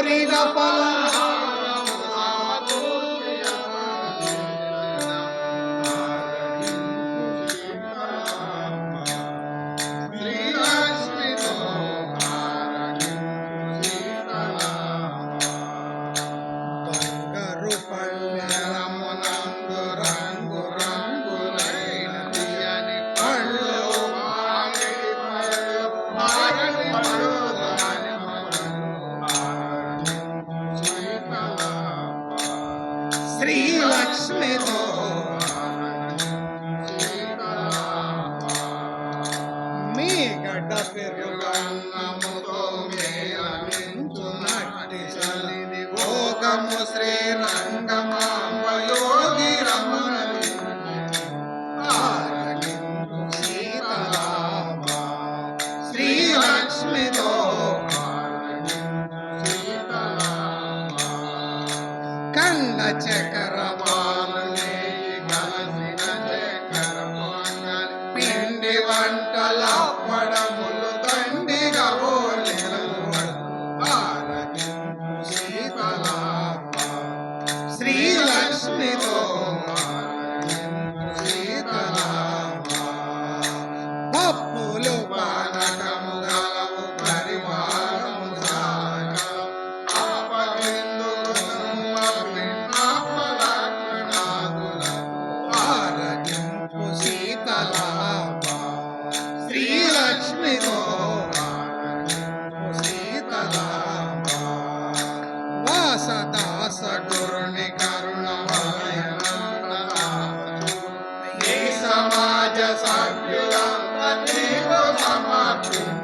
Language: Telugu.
కోరిన ఫలం శ్రీలక్ష్మితో మీ గడ్డ పెరుగన్నముతో మేళవించునట్టి చలిని భోగము శ్రీరంగమాంబ యోగి రమణ ఆరగింపు సీతారామ శ్రీలక్ష్మితో కండ చక్రమాలనే కలసిన చక్రమాంగల్ పిండి వంటల పడములు దండిగా ఆరగింపు సీతారామ శ్రీలక్ష్మితో సీతారామ పప్పులు పానకము గలవు పరివారము శ్రీలక్ష్మితో సీతారామ వాసదాస గురుని కరుణమయ సమాజ సభ్యులంతా నీకు సమర్పించు